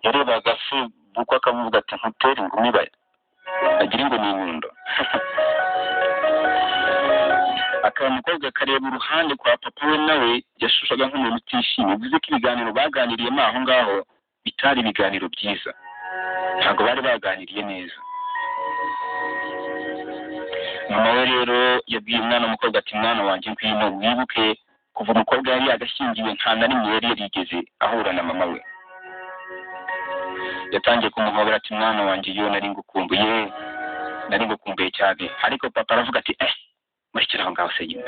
yarebaga se buko akavuga ati nkutere ingumi agira ngo ni inyundo. akaba umukobwa akareba uruhande kwa papa we nawe yashushaga nk'umuntu utishimye, bivuze ko ibiganiro baganiriyemo aho ngaho bitari ibiganiro byiza, ntabwo bari baganiriye neza. mama we rero yabwiye umwana w'umukobwa ati mwana wanjye ngwino wibuke kuva umukobwa yari yagashyingiwe nta na rimwe yari yarigeze ahura na mama we. yatangiye kumuhobera ati mwana wanjye yo nari ngukumbuye cyane. ariko papa aravuga ati murekera aho ngaho se nyine.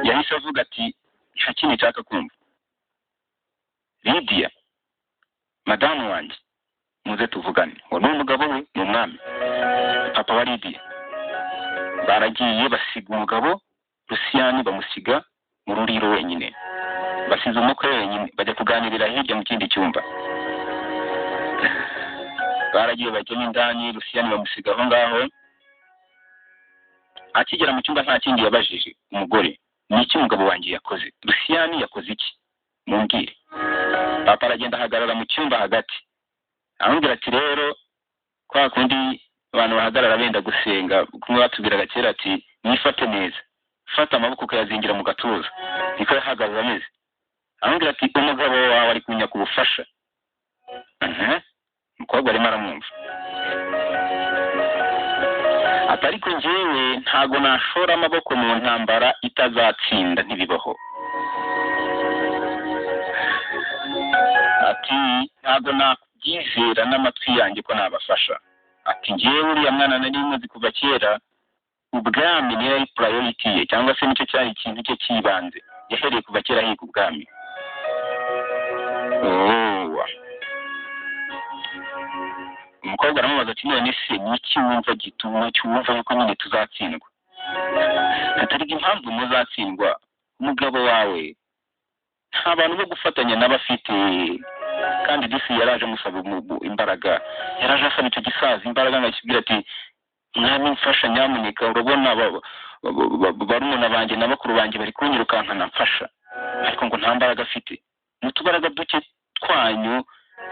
yahise avuga ati nta kindi nshaka kumva. Lydia madamu wanjye muze tuvugane, uwo ni umugabo we, ni umwami, papa wa Lydia. baragiye basiga umugabo Rusiyani bamusiga mu ruriro wenyine, basize umukwe wenyine, bajya kuganirira hirya mu kindi cyumba. baragiye bajyamo indani, Rusiyani bamusiga aho ngaho. akigera mu cyumba nta kindi yabajije umugore, ni iki umugabo wanjye yakoze, Rusiyani yakoze iki, mumbwire. papa aragenda ahagarara mu cyumba hagati, aramubwira ati rero kwa kundi abantu bahagarara benda gusenga, kumwe batubwiraga kera ati mwifate neza, fata amaboko ukayazingira mu gatuza, niko yahagaze ameze. aramubwira ati umugabo wawe ari kunyaka ubufasha. umukobwa arimo aramwumva. ati ariko njyewe ntago nashora amaboko mu ntambara itazatsinda, ntibibaho. ati ntago nabyizera n'amatwi yanjye ko nabafasha. ati njyewe uriya mwana nari muzi kuva kera, ubwami niyo yari priority ye, cyangwa se nicyo cyari ikintu cye cy'ibanze, yahereye kuva kera higa ubwami. umukobwa aramubaza ati none se ni iki wumva gituma cyumva yuko nyine tuzatsindwa? atari impamvu muzatsindwa, umugabo wawe nta bantu bo gufatanya n'abafite, kandi disi yaraje amusaba imbaraga, yaraje asaba icyo gisaza imbaraga, ngakibwira ati mwami mfasha nyamuneka, urabona barumuna banjye na bakuru banjye bari kunyirukankana, mfasha. ariko ngo nta mbaraga afite. mu tubaraga duke twanyu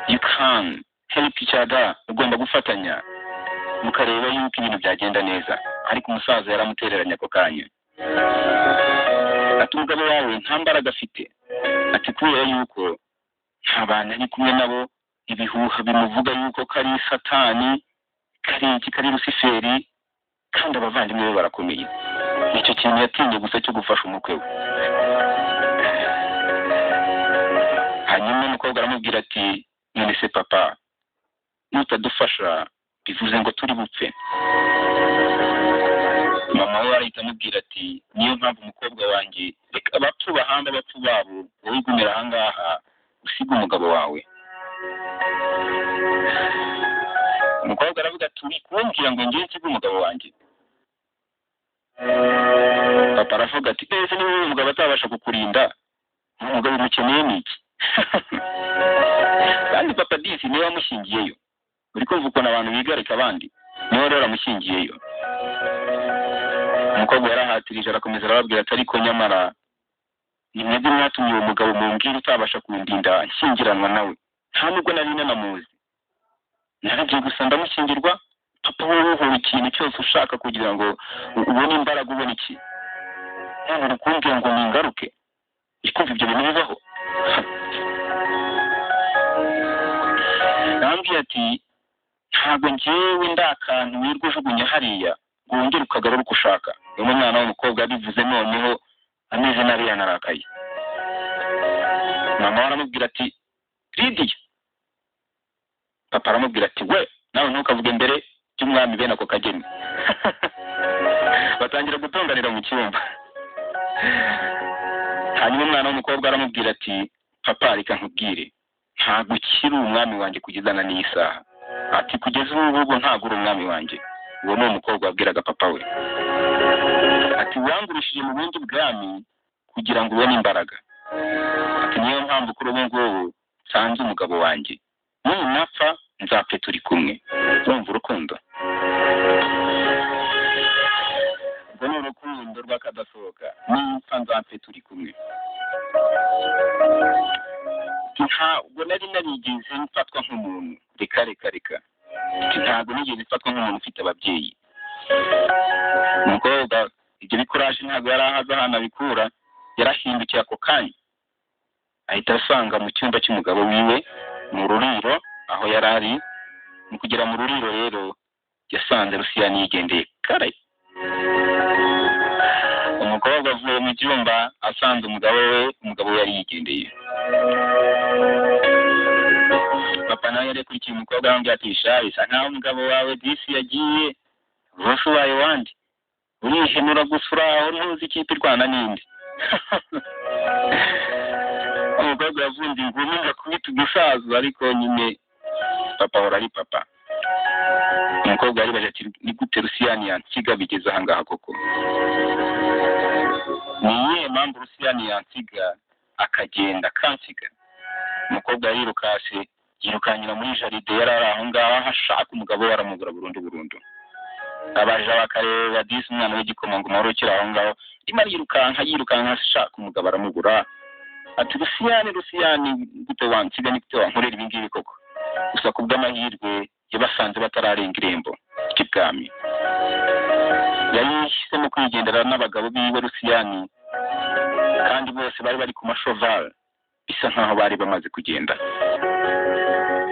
you can help each other, ugomba gufatanya mukareba yuko ibintu byagenda neza. ariko umusaza yaramutereranya ako kanya. ati umugabo wawe nta mbaraga afite, ati kubera yuko nta bantu ari kumwe nabo, ibihuha bimuvuga yuko kari satani, kari Lusiferi, kandi abavandimwe be barakomeye. nicyo kintu yatinye gusa cyo gufasha umukwe we. hanyuma umukobwa aramubwira ati none se papa, nutadufasha bivuze ngo turi bupfe. mama we arahita amubwira ati niyo mpamvu umukobwa wanjye, reka abapfu bahamba abapfu babo, wowe igumira aha ngaha usiga umugabo wawe. umukobwa aravuga ati uri kumbwira ngo ngiye nsiga umugabo wanjye? papa aravuga ati ese niba uyu mugabo atabasha kukurinda, umugabo umukeneye ni iki? kandi papa disi niwe wamushingiyeyo. uri kumva ukuntu abantu bigarika abandi, niwe rero amushingiyeyo. umukobwa yarahatirije, arakomeza arababwira ati ariko nyamara ni mwebwe mwatumye uwo mugabo mumbwira utabasha kundinda nshyingiranwa nawe, nta nubwo nari nanamuzi. naragiye gusa ndamushyingirwa, papa wowe uhora ikintu cyose ushaka kugira ngo ubone imbaraga, ubone iki, none uri kumbwira ngo ningaruke? ikumva ibyo bintu bibaho? nambwiye ati ntabwo njyewe ndakantu wirwa ujugunya hariya ngo wongere ukagarura uko ushaka. uyu mwana w'umukobwa yabivuze noneho ameze nabi, yanarakaye. mama we aramubwira ati Lydia. papa aramubwira ati we nawe ntukavuge mbere by'umwami bene ako kageni. batangira gutonganira mu cyumba. hanyuma umwana w'umukobwa aramubwira ati papa reka nkubwire, ntabwo ukiri umwami wanjye kugeza na n'iyi saha. ati kugeza ubu ntabwo uri umwami wanjye. uwo ni umukobwa wabwiraga papa we. ati wangurishije mu bundi bwami kugira ngo ubone imbaraga. ati niyo mpamvu kuri ubu ngubu nsanze umugabo wanjye, ninapfa nzapfe turi kumwe. urumva urukundo? ubwo ni urukundo rw'akadasohoka, ninapfa nzapfe turi kumwe. ntabwo nari narigeze mfatwa nk'umuntu reka ntabwo nigeze mfatwa nk'umuntu ufite ababyeyi. umukobwa ibyo bikuraje ntabwo yari ahaze ahantu abikura, yarahindukiye ako kanya ahita asanga mu cyumba cy'umugabo wiwe mu ruriro aho yari ari. mu kugera mu ruriro rero yasanze Rusiyani yigendeye kare. umukobwa avuye mu cyumba asanze umugabo we yari yigendeye. papa nawe yari akurikiye umukobwa aramubwira ati sha bisa nkaho umugabo wawe disi yagiye bose ubaye wandi urihenura gusa uraho ntuzi ikipe irwana n'indi. umukobwa yavunze ingumi ngakubita udusaza, ariko nyine papa ahora ari papa. umukobwa yaribaje ati ni gute Rusiyani yansiga bigeze aha ngaha koko? ni iyihe mpamvu Rusiyani yansiga akagenda akansiga? umukobwa yirukanyira muri jaride yari ari aho ngaho ashaka umugabo we, aramubura burundu. abaje bakareba disi umwana w'igikomangoma wari ukiri aho ngaho rimwe yirukanka ashaka umugabo, aramubura. ati Rusiyani gute wansiga, ni gute wankorera ibi ngibi koko? gusa ku bw'amahirwe yabasanze batararenga irembo ry'ibwami. yahisemo kwigendera n'abagabo biwe Rusiyani, kandi bose bari bari ku mashoval, bisa nkaho bari bamaze kugenda.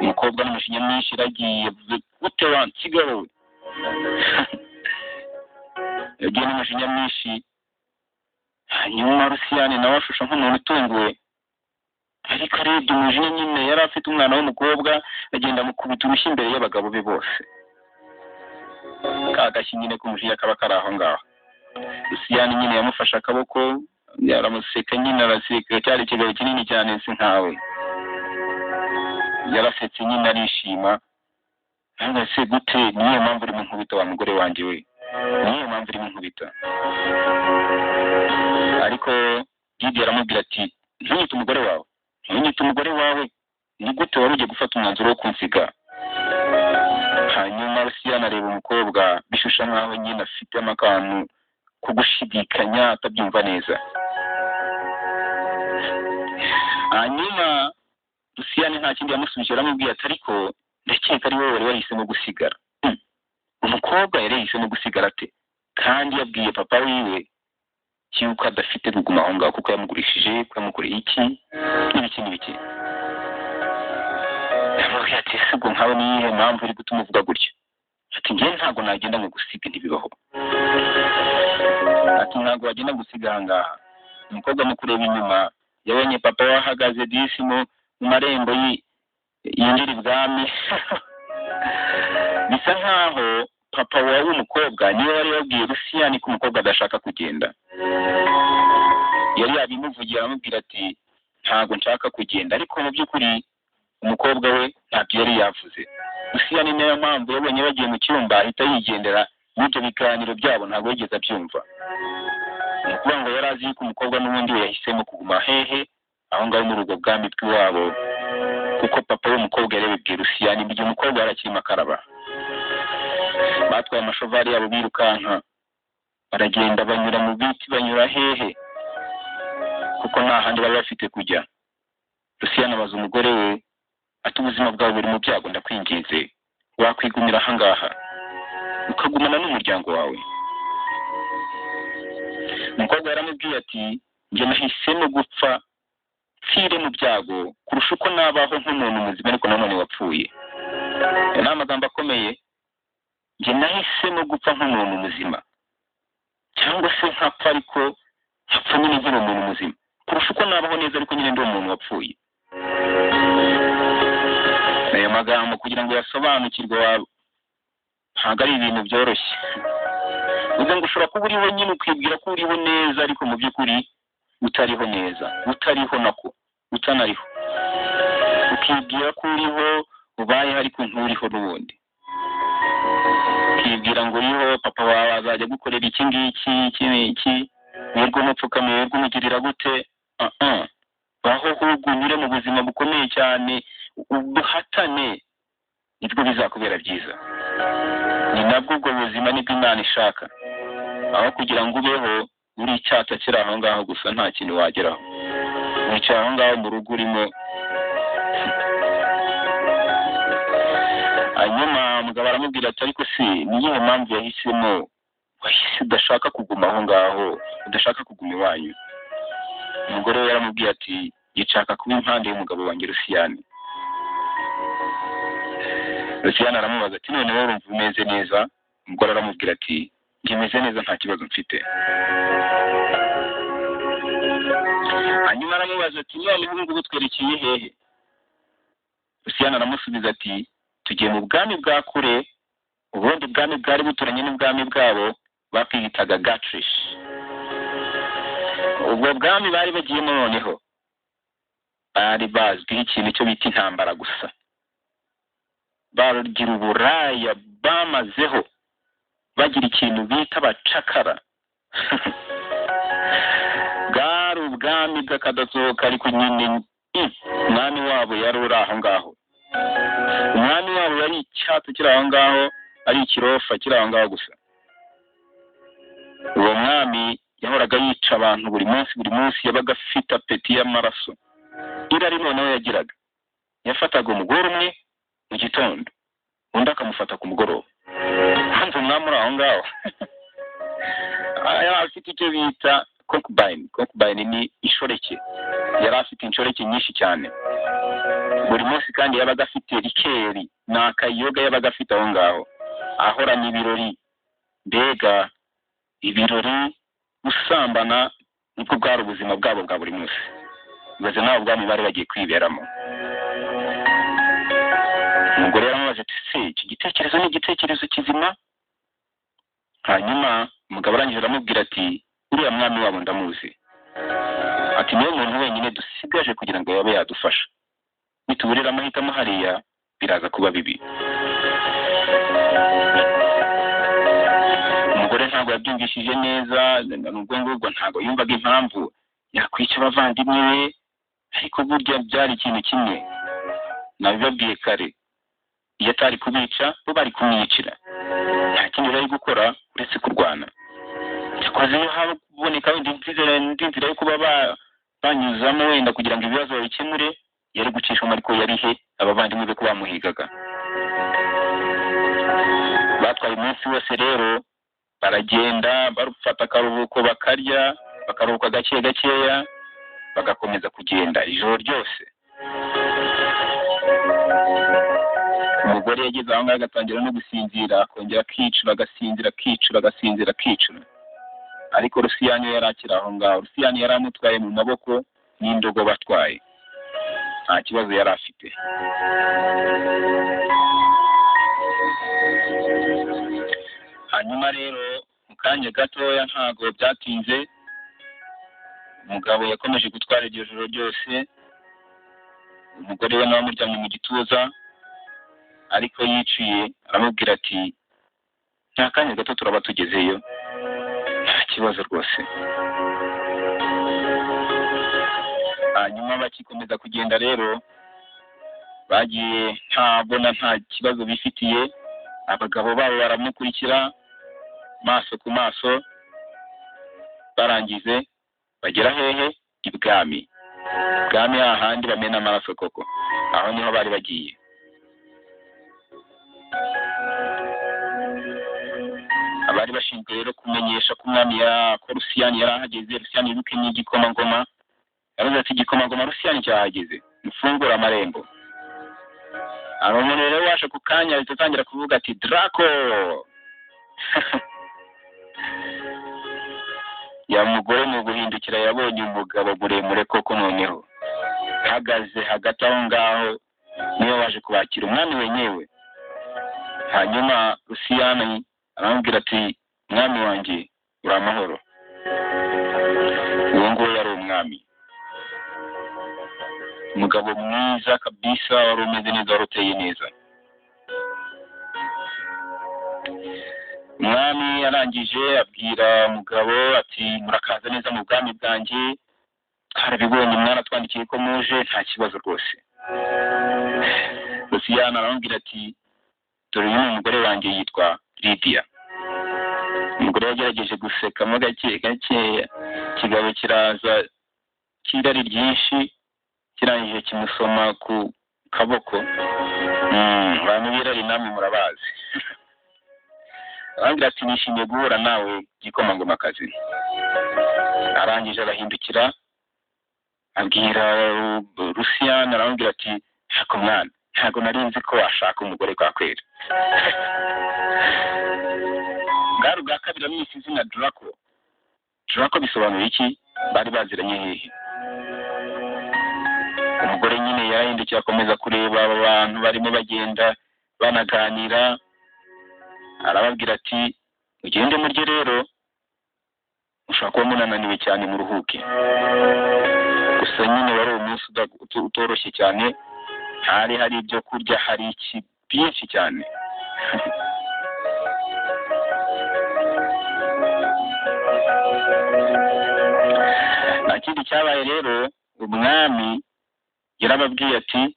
umukobwa n'umujinya mwinshi yaragiye yavuze gute wansiga wowe? yagiye n'umujinya mwinshi. hanyuma Rusiyani nawe ashusha nk'umuntu utunguwe, ariko arebye umujinya nyine yari afite umwana w'umukobwa, agenda amukubita urushyi imbere y'abagabo be bose. ka gashyi nyine k'umujinya kaba kari aho ngaho. Rusiyani nyine yamufashe akaboko, yaramuseka nyine araseka, cyari ikigabo kinini cyane si nkawe. yarasetse nyine arishima. ese gute, niyo mpamvu urimo nkubita wa mugore wanjye we? niyo mpamvu urimo nkubita? ariko Gidi aramubwira ati ntunyite umugore wawe, ni gute wari ugiye gufata umwanzuro wo kunsiga? hanyuma Rusiyani areba umukobwa, bishusha nkaho nyine afitemo akantu ko gushidikanya, atabyumva neza. hanyuma Rusiyani nta kindi yamusubije, aramubwira ati ariko ndakeka ari wowe wari wahisemo gusigara. umukobwa yari yahisemo gusigara ate? kandi yabwiye papa wiwe yuko adafite kuguma aho ngaho kuko yamugurishije, ko yamukoreye iki n'ibiki. yamubwira ati ese ubwo nkawe niyihe mpamvu uri gutuma uvuga gutya? ati njye ntabwo nagenda ngo gusiga, ntibibaho. ati ntabwo wagenda gusiga aha ngaha. umukobwa mu kureba inyuma yabonye papa wahagaze disi mu marembo yinjira ibwami. bisa nkaho papa wawe w'umukobwa niwe wari yabwiye Rusiyani ko umukobwa adashaka kugenda. yari yabimuvugiye aramubwira ati ntabwo nshaka kugenda, ariko mu by'ukuri umukobwa we ntabyo yari yavuze. Rusiyani niyo mpamvu yabonye bagiye mu cyumba ahita yigendera, n'ibyo biganiro byabo ntabwo yigeze abyumva. ni ukuvuga ngo yari azi ko umukobwa n'ubundi we yahisemo kuguma hehe aho ngaho muri ubwo bwami bw'iwabo, kuko papa w'umukobwa yari yabibwiye Rusiyani mu gihe umukobwa yarakirimo akaraba. batwaye amashovari yabo birukanka, baragenda banyura mu biti, banyura hehe kuko nta handi bari bafite kujya. Rusiyani abaza umugore we ati ubuzima bwawe buri mu byago, ndakwinginze wakwigumira aha ngaha ukagumana n'umuryango wawe. umukobwa yaramubwiye ati njye nahisemo gupfa mpfire mu byago kurusha uko nabaho nk'umuntu muzima ariko nanone wapfuye. ayo ni amagambo akomeye. njye nahisemo gupfa nk'umuntu muzima, cyangwa se nkapfa ariko nkapfa nyine nkiri umuntu muzima kurusha uko nabaho neza ariko nyine ndi umuntu wapfuye. ayo magambo kugira ngo yasobanukirwe ntabwo ari ibintu byoroshye. uvuga ngo ushobora kuba uriho nyine ukibwira ko uriho neza, ariko mu by'ukuri utariho neza, utanariho. ukibwira ko uriho ubayeho ariko nturiho n'ubundi. ukibwira ngo uriho papa wawe azajya gukorera iki ngiki, wirwa umupfukamiye, wirwa umugirira gute. baho ahubwo unyure mu buzima bukomeye cyane, ubuhatane, nibwo bizakubera byiza. ni nabwo ubwo buzima nibwo Imana ishaka, aho kugira ngo ubeho uri icyata kiri aho ngaho gusa nta kintu wageraho. wicaye aho ngaho mu rugo urimo hanyuma umugabo aramubwira ati ariko si niyihe mpamvu yahisemo wahise udashaka kuguma aho ngaho udashaka kuguma iwanyu? umugore we yaramubwiye ati yishaka kuba impande y'umugabo wanjye Rusiyani. Rusiyani aramubaza ati none wowe urumva umeze neza? umugore aramubwira ati njye meze neza nta kibazo mfite. hanyuma aramubaza ati none ubu ngubu twerekeye hehe? Rusiyani aramusubiza ati tugiye mu bwami bwa kure, ubundi bwami bwari buturanye n'ubwami bwabo bakiyitaga Gatrish. ubwo bwami bari bagiyemo noneho bari bazwiho ikintu cyo bita intambara gusa, bagira uburaya bamazeho, bagira ikintu bita abacakara. bwari ubwami bw'akadasohoka, ariko nyine umwami wabo yari uri aho ngaho. umwami wabo yari icyatsi kiri aho ngaho, ari ikirofa kiri aho ngaho gusa. uwo mwami yahoraga yica abantu buri munsi, yabaga afite apeti y'amaraso. irari noneho yagiraga, yafataga umugore umwe mu gitondo, undi akamufata ku mugoroba. hanze umwami uri aho ngaho yari afite icyo bita concubine ni inshoreke. yari afite inshoreke nyinshi cyane buri munsi, kandi yabaga afite rikeri, ni akayoga yabaga afite aho ngaho, ahoranye ibirori. mbega ibirori, gusambana, nibwo bwari ubuzima bwabo bwa buri munsi. bibaze nawe ubwami bari bagiye kwiberamo. umugore yaramubaze ati se iki gitekerezo ni igitekerezo kizima? hanyuma umugabo arangije aramubwira ati uriya mwami wabo ndamuzi, ati niwe muntu wenyine dusigaje kugira ngo yabe yadufasha. nituburira amahitamo hariya biraza kuba bibi. umugore ntabwo yabyumvishije neza, nubwo ngubwo ntabwo yumvaga impamvu yakwica abavandimwe be, ariko burya byari ikintu kimwe. nabibabwiye kare, iyo atari kubica bo bari kumwicira, nta kindi bari gukora uretse kurwana. cyakoze iyo haboneka indi nzira yo kuba banyuzamo wenda kugira ngo ibibazo babikemure, yari gucishamo, ariko yari he abavandimwe be ko bamuhigaga. batwaye umunsi wose rero, baragenda barufata akaruhuko, bakarya, bakaruhuka gake gakeya, bagakomeza kugenda ijoro ryose. umugore yageze aho ngaho agatangira no gusinzira, akongera akicura, agasinzira, akicura. ariko Rusiyani yari akiri aho ngaho. Rusiyani yari amutwaye mu maboko n'indogo batwaye, nta kibazo yari afite. hanyuma rero mu kanya gatoya, ntago byatinze, umugabo yakomeje gutwara iryo joro ryose. umugore we nawe amuryamye mu gituza, ariko yiciye, aramubwira ati nta kanya gato turaba tugezeyo, nta kibazo rwose. hanyuma bakikomeza kugenda rero, bagiye nta kibazo bifitiye. abagabo babo baramukurikira maso ku maso, barangize bagera hehe? ibwami. ibwami hahandi bamena amaraso koko, aho niho bari bagiye. abari bashinzwe rero kumenyesha ko umwami ko Rusiyani yari ahageze. Rusiyani yibuke n'igikomangoma, yaravuze ati igikomangoma Rusiyani cyahageze, mufungure amarembo. umuntu rero waje ku kanya ahita atangira kuvuga ati Draco. ya mugore mu guhindukira yabonye umugabo muremure koko, noneho ahagaze hagati aho ngaho, niyo waje kubakira umwami wenyewe. hanyuma Rusiyani aramubwira ati mwami wanjye uri amahoro. uwo nguwo yari umwami, umugabo mwiza kabisa, wari umeze neza, wari uteye neza. umwami yarangije abwira umugabo ati murakaza neza mu bwami bwanjye, harabibonye mwaratwandikiye ko muje, nta kibazo rwose. Rusiyani aramubwira ati dore uyu umugore wanjye yitwa Lydia. umugore yagerageje gusekamo gake gakeya, ikigabo kiraza cy'irari ryinshi, kirangije kimusoma ku kaboko. Abantu birari namwe murabazi. Arambwira ati nishimiye guhura nawe gikomangomakazi. Arangije arahindukira abwira Rusiyani, arambwira ati ntabwo mwana, ntabwo nari nzi ko washaka umugore kwa kwera. Bwari ubwa kabiri amwise izina Draco. Draco bisobanura iki? Bari baziranye hehe? Umugore nyine yarahindukiye akomeza kureba aba bantu barimo bagenda banaganira, arababwira ati mugende murye rero, ushobora kuba munananiwe cyane muruhuke. Gusa nyine wari umunsi utoroshye cyane, hari ibyo kurya, hari iki byinshi cyane. Nta kindi cyabaye rero, umwami yarababwiye ati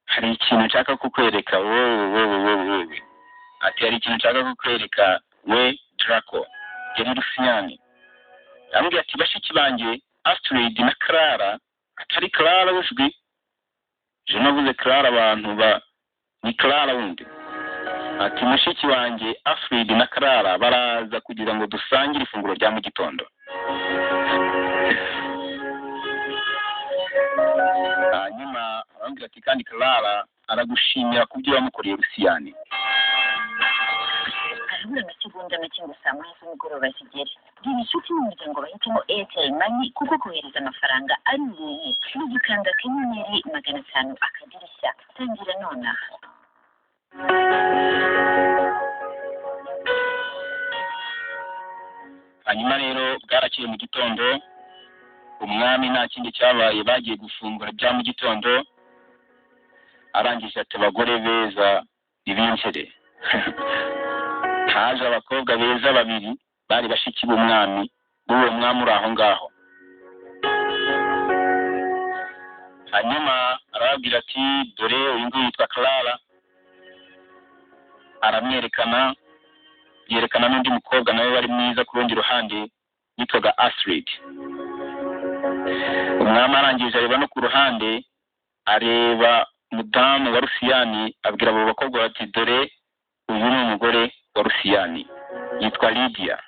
hari ikintu nshaka kukwereka wowe. Ati hari ikintu nshaka kukwereka we Draco. Yari Rusiyani. Arambwira ati bashiki banjye Astrid na Clara, atari Clara uzwi. Je navuze Clara abantu ni Clara wundi. Ati mushiki wanjye Astrid na Clara baraza kugira ngo dusangire ifunguro rya mu gitondo. Hanyuma arambwira ati kandi Clara aragushimira kubyo wamukoreye Rusiyani. Arabura amasegonda make ngo saa moya z'umugoroba zigere. Bwira inshuti n'umuryango bahitamo Airtel Money kuko kohereza amafaranga ari ubuntu. N'ugikanda akanyenyeri 500 akadirishya. Tangira nonaha. Hanyuma rero bwaraciye mu gitondo, umwami nta kindi cyabaye, bagiye gufungura bya mu gitondo. Arangije ati abagore beza ibinjire. Haje abakobwa beza babiri bari bashiki b'umwami, b'uwo mwami uri aho ngaho. Hanyuma arababwira ati dore uyu nguyu yitwa Clara. Aramwerekana, yerekana n'undi mukobwa nawe wari mwiza ku rundi ruhande yitwaga Astrid. Umwami arangije areba no ku ruhande, areba mudamu wa Rusiyani, abwira abo bakobwa bati dore uyu ni umugore wa Rusiyani, yitwa Lydia.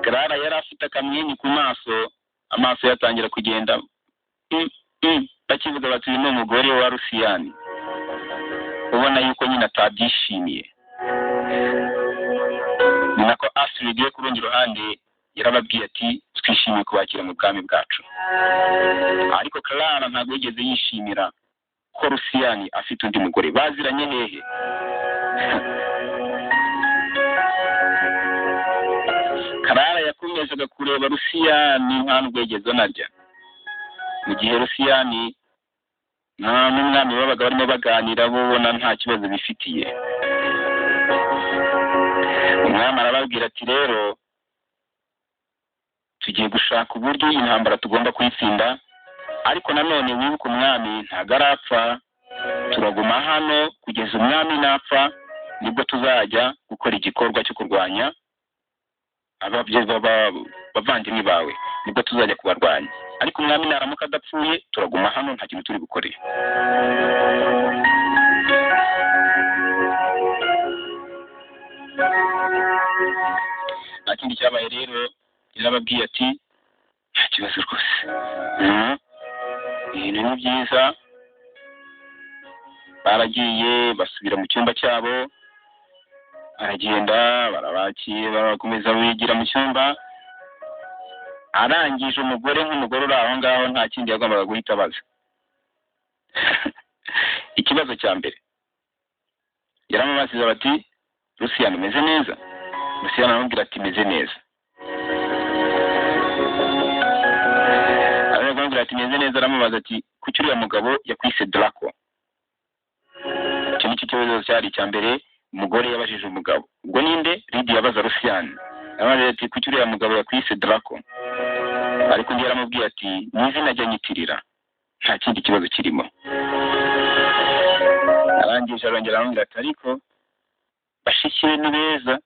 Clara yari afite akamwenyu ku maso, amaso yatangira kugenda bakivuga bati uyu ni umugore wa Rusiyani, ubona yuko nyine atabyishimiye. Ni nako Astrid yo ku rundi ruhande yarababwiye ati twishimiye kubakira mu bwami bwacu. Ariko Clara ntabwo yigeze yishimira ko Rusiyani afite undi mugore. Baziranye hehe? Clara yakomezaga kureba Rusiyani nta nubwo yigeze anarya. Mu gihe Rusiyani n'umwami babaga barimo baganira, babona nta kibazo bifitiye. Umwami arababwira ati rero tugiye gushaka uburyo intambara tugomba kuyitsinda, ariko nanone wibuke umwami ntabwo arapfa, turaguma hano kugeza umwami napfa, nibwo tuzajya gukora igikorwa cyo kurwanya abavandimwe bawe, nibwo tuzajya kubarwanya. Ariko umwami naramuka adapfuye turaguma hano nta kintu turi gukore. Nta kindi cyabaye rero, yarababwiye ati nta kibazo rwose, ibintu ni byiza. Baragiye basubira mu cyumba cyabo, baragenda barabakiye, barakomeza bigira mu cyumba. Arangije umugore nk'umugore uri aho ngaho nta kindi yagombaga guhita abaza. Ikibazo cya mbere yaramubaziza bati Rusiyani umeze neza? Rusiyani aramubwira ati meze neza. Aramubwira ati meze neza. Aramubaza ati kuki uriya mugabo yakwise Draco? Icyo nicyo kibazo cyari icya mbere umugore yabajije umugabo. Ubwo ninde? Lydia yabaza Rusiyani. Aramubaza ati kuki uriya mugabo yakwise Draco? Ariko undi yaramubwiye ati ni izina ajya nyitirira, nta kindi kibazo kirimo. Arangije arongera aramubwira ati ariko bashiki be ni beza,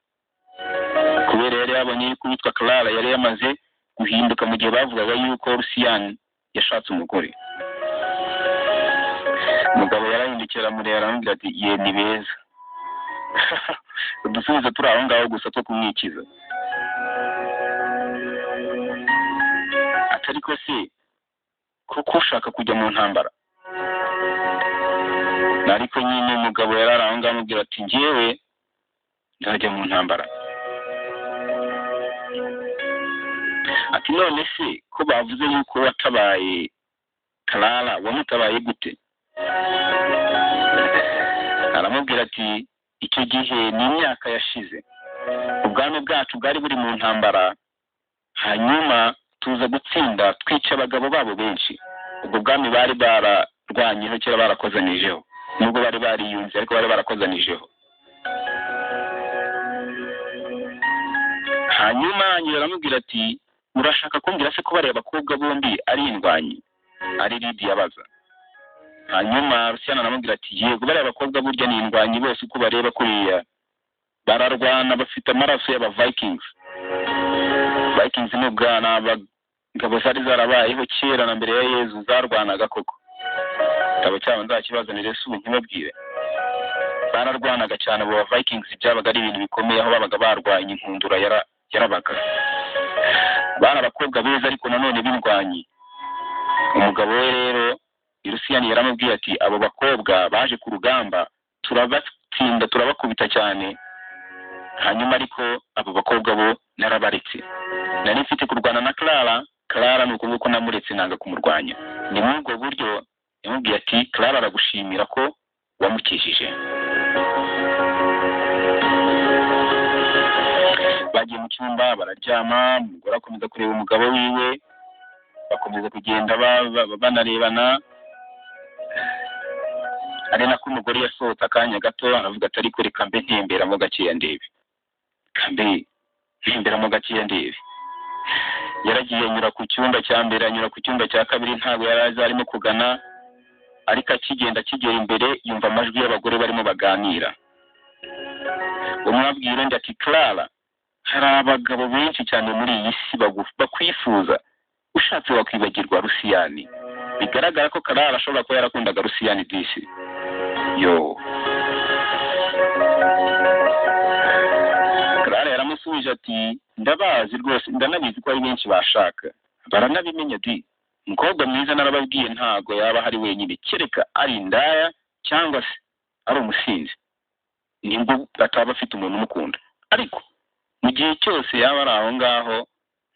kubera yari yabonye yuko uwitwa Clara yari yamaze guhinduka mu gihe bavugaga yuko Rusiyani yashatse umugore. umugabo yarahindukira mureba aramubwira ati ye ni beza. Udusubizo turi aho ngaho gusa two kumwikiza. Atari ko se kuko ushaka kujya mu ntambara. Ariko nyine umugabo yarari aho ngaho amubwira ati njyewe nzajya mu ntambara. Ati none se ko bavuze yuko watabaye Clara, wamutabaye gute? Aramubwira ati icyo gihe ni imyaka yashize, ubwami bwacu bwari buri mu ntambara, hanyuma tuza gutsinda twica abagabo babo benshi. Ubwo bwami bari bararwanyeho kera, barakozanijeho, nubwo bari bariyunze ariko bari barakozanijeho. Hanyuma nyina aramubwira ati urashaka kumbwira se ko bari abakobwa bombi ari indwanyi? Ari Lydia abaza. Hanyuma Rusiyana aramubwira ati yego bari abakobwa burya ni indwanyi bose uko bareba kuriya, bararwana bafite amaraso y'aba Vikings. Vikings ni ubwana abagabo zari zarabayeho kera na mbere ya Yezu zarwanaga koko. Abo cyabo nzakibazanire se ubu nkibabwire. Bararwanaga cyane abo Vikings, byabaga ari ibintu bikomeye aho babaga barwanye inkundura yarabaga. Bari abakobwa beza ariko nanone b'indwanyi. Umugabo we rero Rusiyani yaramubwiye ati abo bakobwa baje ku rugamba turabatsinda turabakubita cyane, hanyuma ariko abo bakobwa bo narabaretse. Nari mfite kurwana na Clara nuko nguko namuretse nanga kumurwanya. Ni muri ubwo buryo yamubwiye ati Clara aragushimira ko wamukijije. Bagiye mu cyumba bararyama, umugore akomeza kureba umugabo wiwe, bakomeza kugenda banarebana. Ari nako umugore yasohotse akanya gato aravuga ati ariko reka mbe ntemberamo gakeya ndebe. Kambe ntemberamo gakeya ndebe. Yaragiye anyura ku cyumba cya mbere, anyura ku cyumba cya kabiri, ntabwo yaraza arimo kugana, ariko akigenda kigera imbere yumva amajwi y'abagore barimo baganira. Umwe abwira undi ati Clara, hari abagabo benshi cyane muri iyi si bakwifuza, ushatse wakwibagirwa Rusiyani. Bigaragara ko Clara ashobora kuba yarakundaga Rusiyani disi. Yo. Clara yaramusubije ati ndabazi rwose, ndanabizi ko ari benshi bashaka, baranabimenya di. Umukobwa mwiza narababwiye ntago yaba hari wenyine, kereka ari indaya cyangwa se ari umusinzi, nibwo ataba afite umuntu umukunda. Ariko mu gihe cyose yaba ari aho ngaho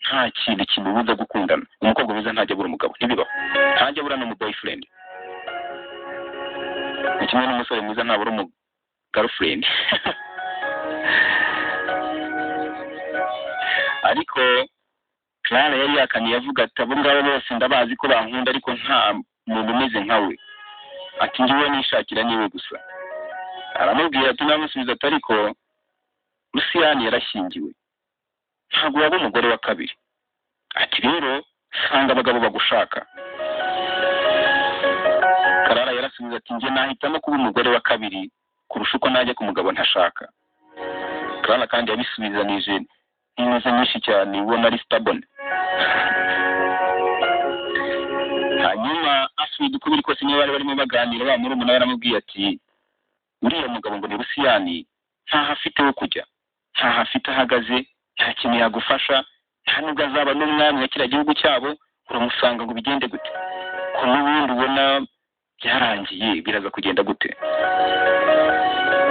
nta kintu kimubuza gukundana. Umukobwa mwiza ntajya abura umugabo, ntibibaho. Ntajya abura no mu boyfriend. Ni kimwe n'umusore mwiza ntabura umu girlfriend. Ariko Clara yari yakaniye avuga ati abo ngabo bose ndabazi ko bankunda ariko nta muntu umeze nkawe. Ati njyewe nishakira niwe gusa. Aramubwira ati namusubiza ati ariko Rusiyani yarashyingiwe, ntabwo waba umugore wa kabiri. Ati rero sanga abagabo bagushaka. Clara yarasubiza ati njye nahitamo kuba umugore wa kabiri kurusha uko najya ku mugabo ntashaka. Clara kandi yabisubizanije n'intuza nyinshi cyane, ubona ari stubborn. Hanyuma Afrid uko biri kose niyo bari barimo baganira, wa murumuna yaramubwiye ati uriya mugabo ngo ni Rusiyani ntaho afite wo kujya, ntaho afite ahagaze, nta kintu yagufasha, nta nubwo azaba n'umwami wa kiriya gihugu cyabo, uramusanga ngo bigende gute? Ko n'ubundi ubona byarangiye, biraza kugenda gute?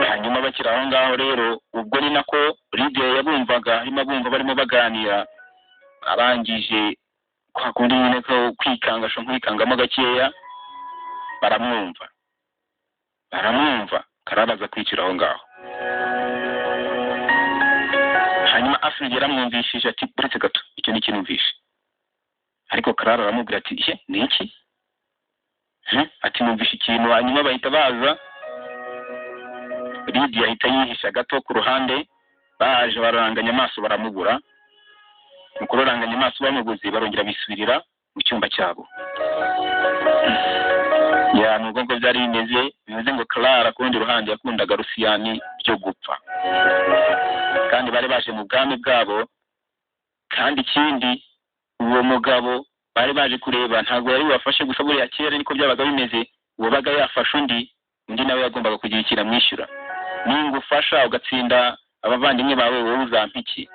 Hanyuma bakiri aho ngaho rero, ubwo ni nako Lydia yabumvaga arimo abumva barimo baganira, arangije kwa kundi nyine ko kwikangasho nkikangamo gakeya, baramwumva. Kararaza kwicira aho ngaho. Hanyuma Afrid yaramwumvishije ati uretse gato, icyo ni kinumvishe. Ariko Clara aramubwira ati ni iki? Ati numvishe ikintu. Hanyuma bahita baza, Lydia ahita yihisha gato ku ruhande, baje baranganya amaso baramubura. Mu kuranganya amaso bamubuze barongera bisubirira mu cyumba cyabo. Ya nubwo ngo byari bivuze ngo Clara ku rundi ruhande yakundaga Rusiyani byo gupfa, kandi bari baje mu bwami bwabo. Kandi ikindi, uwo mugabo bari baje kureba ntabwo yari wafashe gusa buriya kera niko byabaga bimeze, wabaga yafashe undi nawe yagombaga kugira ikintu amwishyura. Ningufasha ugatsinda abavandimwe bawe, wowe uzampa iki?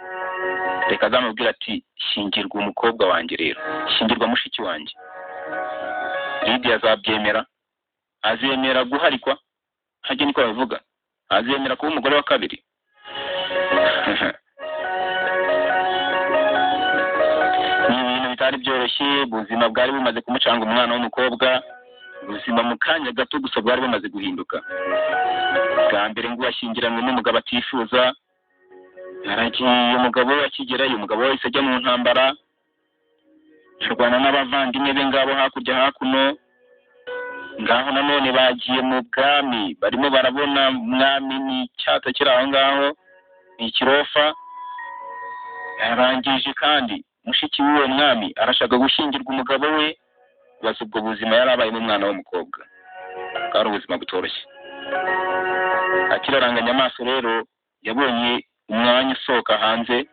Reka azamubwira ati shingirwa umukobwa wanjye, rero shingirwa mushiki wanjye. Lidiya azabyemera, azemera guharikwa, hajye niko babivuga, azemera kuba umugore wa kabiri. Ni ibintu bitari byoroshye, ubuzima bwari bumaze kumucanga umwana w'umukobwa, ubuzima mu kanya gato gusa bwari bumaze guhinduka. Bwa mbere ngo ashyingiranwe n'umugabo atifuza, aragiye, umugabo we akigerayo, umugabo wese ajya mu ntambara, arwana n'abavandimwe be ngabo hakurya hakuno. Ngaho nanone bagiye mu bwami, barimo barabona umwami n'icyata kiri aho ngaho, ni ikirofa. Yarangije kandi mushiki w'uwo mwami arashaka gushyingirwa umugabo we, baza ubwo buzima yari abayemo umwana w'umukobwa, bwari ubuzima butoroshye. Akiraranganya amaso rero yabonye umwanya usohoka hanze,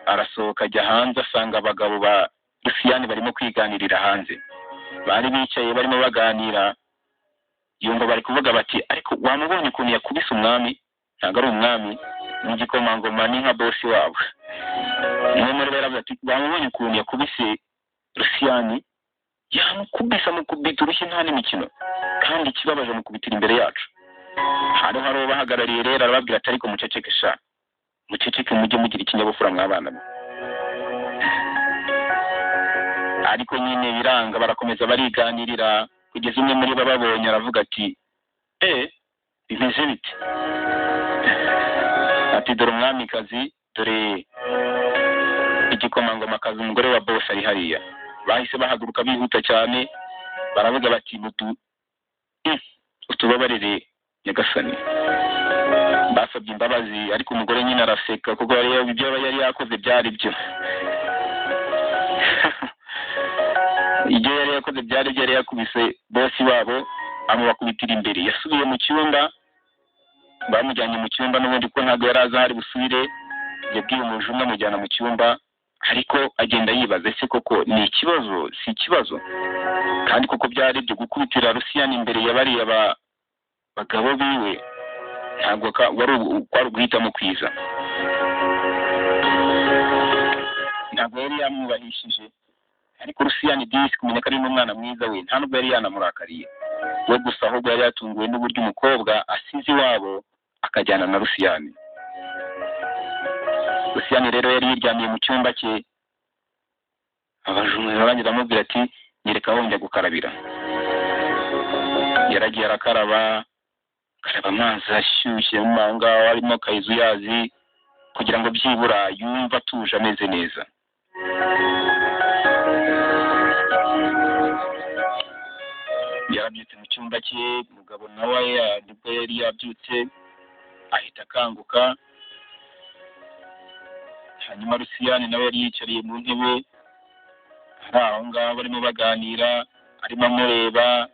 arasohoka ajya hanze, asanga abagabo ba Rusiyani barimo kwiganirira hanze. Bari bicaye barimo baganira, yumva bari kuvuga bati ariko wamubonye ukuntu yakubise umwami? Ntabwo ari umwami, ni igikomangoma, ni nka bosi wabo. Umwe muri bo yaravuze ati wamubonye ukuntu yakubise Rusiyani? Yamukubise amukubita urushyi nta n'imikino, kandi ikibabaje amukubitira imbere yacu. Hariho hari bahagarariye rero, arababwira ati ariko muceceke sha, muceceke mujye mugira ikinyabupfura mw'abana. Ariko nyine biranga, barakomeza bariganirira kugeza umwe muri bo babonye aravuga ati bimeze bite? Ati dore umwamikazi, dore igikomangomakazi, umugore wa boss ari hariya. Bahise bahaguruka bihuta cyane, baravuga bati utubabarire nyagasani. Basabye imbabazi, ariko umugore nyine araseka kuko ibyo yari yakoze byari byo. Ibyo yari yakoze byari byo, yari yakubise bosi wabo, amubakubitira imbere. Yasubiye mu cyumba, bamujyanye mu cyumba n'ubundi ko ntabwo yari azi ahari busubire. Yabwiye umujunga amujyana mu cyumba, ariko agenda yibaza ese koko ni ikibazo si ikibazo? Kandi koko byari byo gukubitira Rusiyani imbere ya bariya bagabo biwe, ntabwo kwari uguhitamo kwiza. Ntabwo yari yamwubahishije, ariko Rusiyani disi kumenya ko ari n'umwana mwiza we, nta nubwo yari yanamurakariye we, gusa ahubwo yari yatunguwe n'uburyo umukobwa asize iwabo akajyana na Rusiyani. Rusiyani rero yari yiryamiye mu cyumba cye, abajura barangira amubwira ati nyereka aho njya gukarabira. Yaragiye arakaraba amazi ashyushye mu ngaho arimo kayizuyazi, kugira ngo byibura yumva atuje ameze neza. Yarabyutse mu cyumba cye, umugabo nawe nibwo yari yabyutse ahita akanguka. Hanyuma Rusiyani nawe yari yicariye mu ntebe, hari aho ngaho barimo baganira, arimo amureba.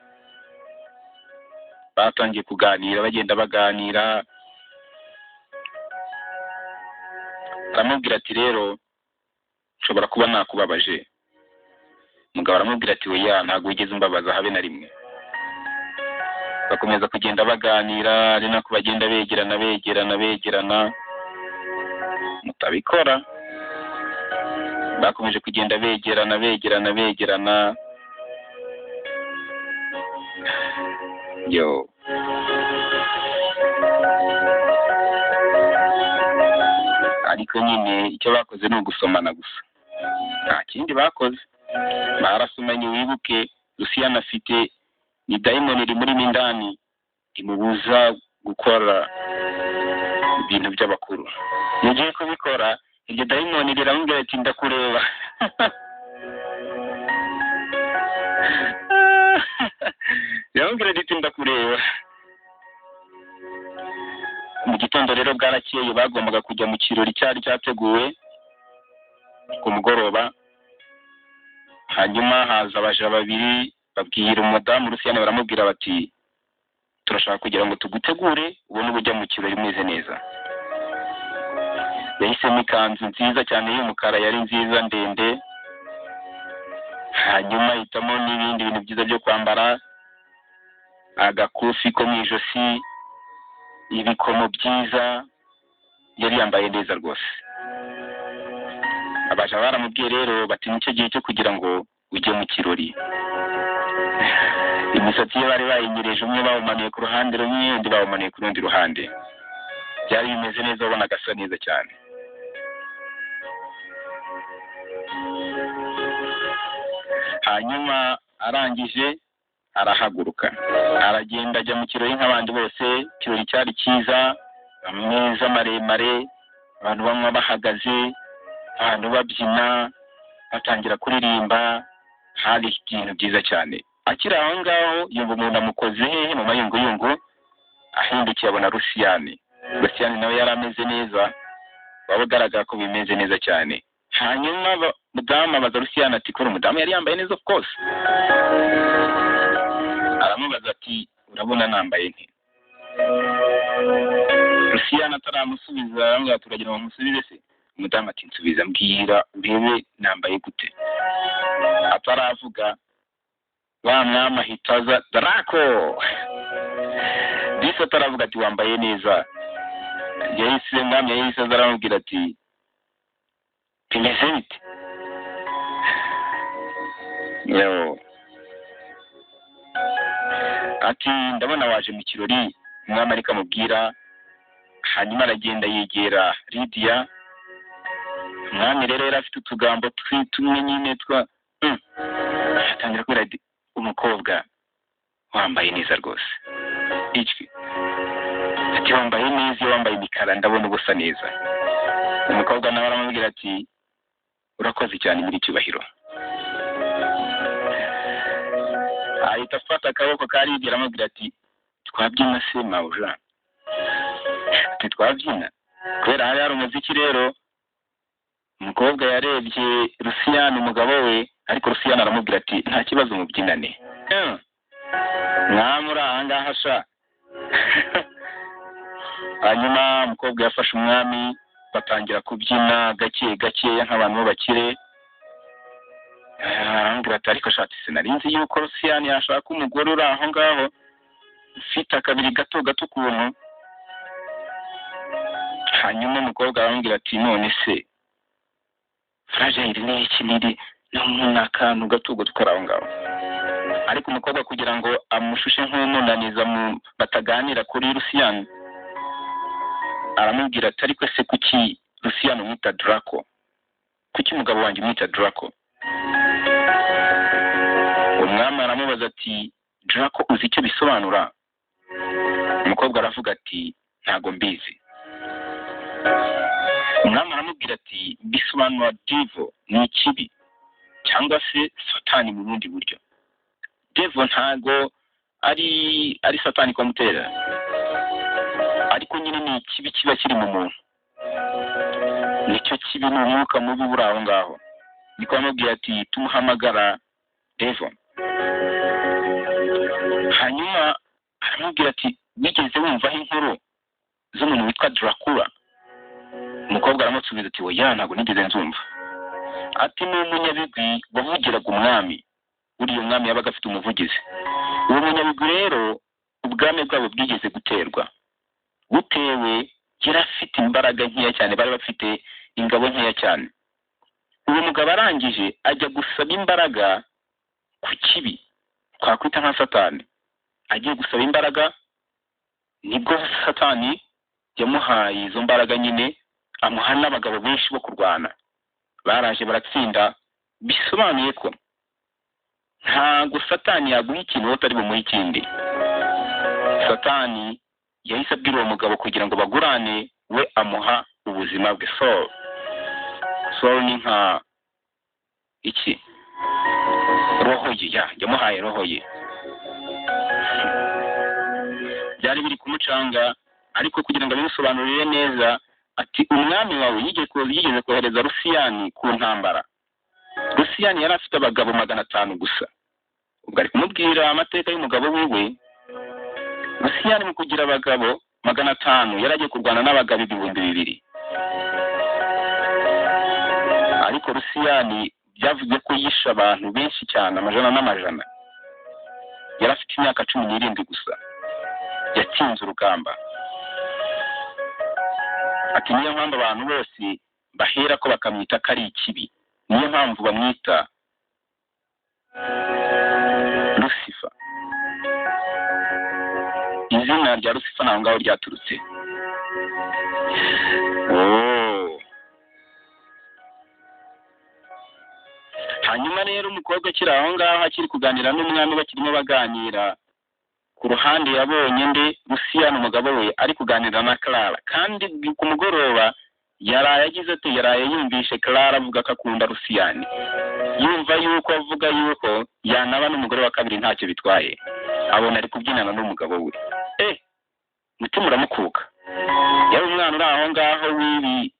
Batangiye kuganira, bagenda baganira. Aramubwira ati rero nshobora kuba nakubabaje. Umugabo aramubwira ati oya, ntabwo wigeze umbabaza habe na rimwe. Bakomeza kugenda baganira, ari nako bagenda begerana. Mutabikora, bakomeje kugenda begerana. Yo, ariko nyine icyo bakoze ni ugusomana gusa, nta kindi bakoze. Barasomanye. Wibuke Rusiyani afite ni dayimoni iri muri mindani, imubuza gukora ibintu by'abakuru. Yagiye kubikora, iryo dayimoni riramubwira ati ndakureba. Yamubwira ati ndakureba. Mu gitondo rero bwarakeye, bagombaga kujya mu kirori cyari cyateguwe ku mugoroba. Hanyuma haza abaja babiri, babwira umudamu Rusiyani, baramubwira bati turashaka kugira ngo tugutegure ubone ubujya mu kirori umeze neza. Yahisemo ikanzu nziza cyane y'umukara, yari nziza ndende. Hanyuma ahitamo n'ibindi bintu byiza byo kwambara. agakufi ko mu ijosi, ibikomo byiza, yari yambaye neza rwose. Abaja baramubwiye rero bati nicyo gihe cyo kugira ngo ujye mu kirori. Imisatsi ye bari bayinyereje, umwe bawumanuye ku ruhande rumwe, undi bawumanuye ku rundi ruhande. Byari bimeze neza, ubona agasa neza cyane. Hanyuma arangije arahaguruka, aragenda ajya mu kirori nk'abandi bose. Ikirori cyari cyiza, ameza maremare, abantu bamwe bahagaze, abantu babyina, batangira kuririmba. Hari ibintu byiza cyane. Akiri aho ngaho yumva umuntu amukoze hehe mu mayunguyungu, ahindukiye abona Rusiyani. Rusiyani nawe yari ameze neza, waba ugaragara ko bimeze neza cyane. Hanyuma mudamu abaza Rusiyani ati kuri umudamu yari yambaye neza of course. Aramubaza ati urabona nambaye nte? Rusiyani ataramusubiza aramubwira turagira ngo musubize se. Umudamu ati nsubiza, mbwira urebe nambaye gute. Ataravuga wa mwami ahitaza Draco. Disi ataravuga ati wambaye neza. Yahise mwami yahise aramubwira ati bimeze bite? Yo. Ati ndabona waje mu kirori. Umwami ariko amubwira. Hanyuma aragenda yegera Lydia. Umwami rero yari afite utugambo tumwe nyine atangira kubwira umukobwa wambaye neza rwose. Ijwi ati wambaye neza, wambaye imikara ndabona ubusa neza. Umukobwa nawe aramubwira ati urakoze cyane muri cyubahiro. Ahita afata akaboko ka Lydia aramubwira ati twabyina se mawuja? Ati twabyina. Kubera hari umuziki rero, umukobwa yarebye Rusiyani umugabo we, ariko Rusiyani aramubwira ati nta kibazo mubyinane. Mwamuri aha ngaha sha. Hanyuma umukobwa yafashe umwami, batangira kubyina gake gakeya nk'abantu b'abakire. Arambwira ati ariko shati sinarinzi yuko Rusiyani yashaka umugore uri aho ngaho ufite akabiri gato gato ukuntu. Hanyuma umukobwa arambwira ati none se fragile ni iki niri n'akantu gato gutwara aho ngaho. Ariko umukobwa kugira ngo amushushe nk'umunaniza bataganira kuri Rusiyani, aramubwira ati ariko se kuki Rusiyani umwita Draco? Kuki umugabo wanjye umwita Draco? Umwami aramubaza ati Draco uzi icyo bisobanura? Umukobwa aravuga ati ntago mbizi. Umwami aramubwira ati bisobanura devil, ni ikibi cyangwa se satani mu bundi buryo. Devil ntago ari satani komutera, ariko nyine ni ikibi kiba kiri mu muntu. Nicyo kibi ni umwuka mubi uri aho ngaho. Niko amubwira ati tumuhamagara devil. Hanyuma aramubwira ati wigeze wumvaho inkuru z'umuntu witwa Dracula? Umukobwa aramusubiza ati oya ntabwo nigeze nzumva. Ati ni umunyabigwi wavugiraga umwami. Uriya mwami yabaga afite umuvugizi. Uwo munyabigwi rero ubwami bwabo bwigeze guterwa. Butewe yari afite imbaraga nkeya cyane, bari bafite ingabo nkeya cyane. Uwo mugabo arangije ajya gusaba imbaraga ku kibi twakwita nka satani. Agiye gusaba imbaraga, nibwo satani yamuhaye izo mbaraga nyine, amuha n'abagabo benshi bo kurwana. Baraje baratsinda. Bisobanuye ko ntago satani yaguha ikintu utari bumuhe ikindi. Satani yahise abwira uwo mugabo kugira ngo bagurane, we amuha ubuzima bwe. Soul ni nka iki? Roho ye, yamuhaye roho ye. Byari biri kumucanga, ariko kugira ngo abimusobanurire neza, ati umwami wawe yigeze kohereza Rusiyani ku ntambara. Rusiyani yari afite abagabo 500 gusa. Ubwo ari kumubwira amateka y'umugabo wiwe. Rusiyani mu kugira abagabo 500 yari agiye kurwana n'abagabo 2,000. Ariko Rusiyani byavuze ko yishe abantu benshi cyane, amajana n'amajana. yari afite imyaka 17 gusa yatsinze urugamba. Ati niyo mpamvu abantu bose bahera ko bakamwita ko ari ikibi, niyo mpamvu bamwita Lucifer. Izina rya Lucifer ntaho ngaho ryaturutse. Hanyuma rero umukobwa akiri aho ngaho akiri kuganira n'umwami bakirimo baganira, ku ruhande yabonye nde Luciyani umugabo we ari kuganira na Clara, kandi ku mugoroba yaraye agize ati yaraye yumvishe Clara avuga ko akunda Luciyani, yumva yuko avuga yuko yanaba n'umugore wa kabiri ntacyo bitwaye, abona ari kubyinana n'umugabo we. Mutima uramukuka. Yari umwana uri aho ngaho wibi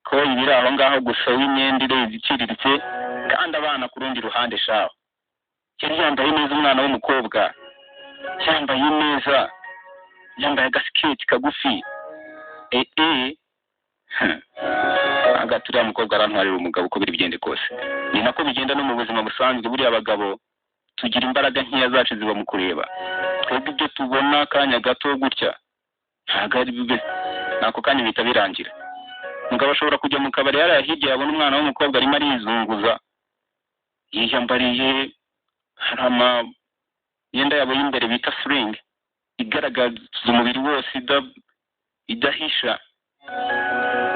ko ibiri aho ngaho gusa w'imyenda iciriritse, kandi abana ku rundi ruhande shaho yari yambaye neza, umwana w'umukobwa yambaye neza, yambaye agasiketi kagufi. Agaturiya mukobwa arantwarira umugabo uko biri bigende kose. Ni nako bigenda no mu buzima busanzwe, buriya abagabo tugira imbaraga nkeya zacu ziba mu kureba. Twebwe ibyo tubona akanya gato gutya ntabwo ari bibe, nako kanya bihita birangira. Umugabo ashobora kujya mu kabari yari hirya yabona umwana w'umukobwa arimo arizunguza, yiyambariye harama yenda yabo y'imbere bita sling, igaragaza umubiri wose idahisha.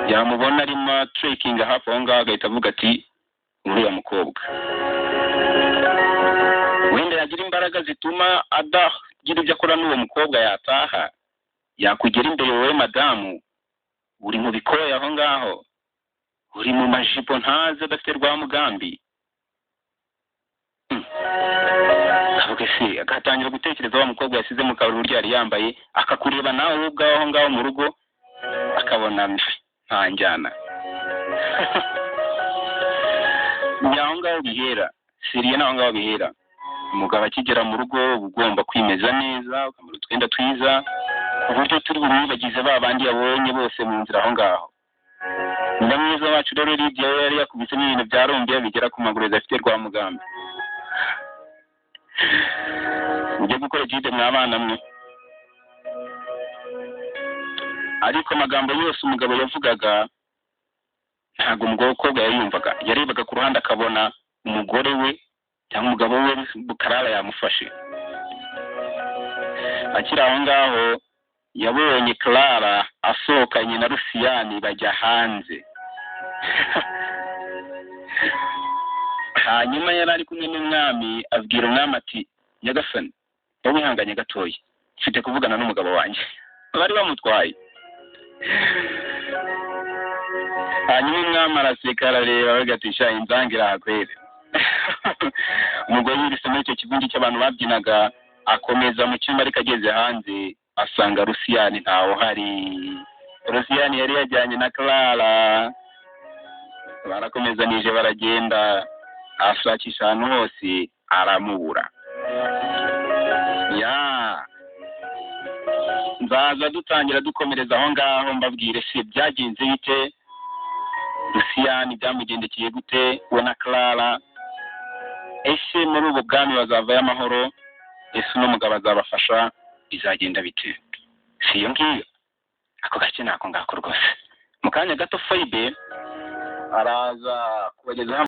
Yamubona arimo trekking hafi aho ngaho agahita avuga ati uriya mukobwa wenda yagira imbaraga zituma adagira ibyo akora n'uwo mukobwa yataha, yakugera imbere wowe madamu uri mu bikoya aho ngaho, uri mu majipo ntazi adafite rwa mugambi. Avuga se agatangira gutekereza wa mukobwa yasize mu kabari uburyo yari yambaye, akakureba nawe ubwaho aho ngaho mu rugo akabona ntanjyana. Ni aho ngaho bihera, siriye naho ngaho bihera. Umugabo akigera mu rugo ugomba kwimeza neza, ukamara utwenda twiza, uburyo turi bumwibagize ba bandi yabonye bose mu nzira aho ngaho. Nyina mwiza wacu rero Lydia yari yakubisemo ibintu bya rombiya bigera ku maguru adafite rwa mugambi. Mujye gukora jide mwabana mwe. Ariko amagambo yose umugabo yavugaga ntabwo umukobwa yayumvaga. Yarebaga ku ruhande akabona umugore we cyangwa umugabo we Clara yamufashe. Akiri aho ngaho yabonye Clara asohokanye na Luciyani bajya hanze. Hanyuma yari ari kumwe n'umwami, abwira umwami ati nyagasani wowe ihanganye gatoya, mfite kuvugana n'umugabo wanjye. Bari bamutwaye. Hanyuma umwami araseka arareba bagatisha inzangira akwere. Umugore yirisa muri icyo kivundi cy'abantu babyinaga akomeza mu cyumba, ariko ageze hanze asanga Luciyani ntawo hari. Luciyani yari yajyanye na Clara, barakomezanije baragenda, ashakisha ahantu hose aramubura. Nzaza dutangira dukomereza aho ngaho mbabwire se byagenze bite, Luciyani byamugendekeye gute we na Clara, ese muri ubu bwami bazavayo amahoro, ese n'umugabo azabafasha, bizagenda bite? Si iyo ngiyo, ako gace nako ngako rwose. Mu kanya gato Foibe araza kubagezaho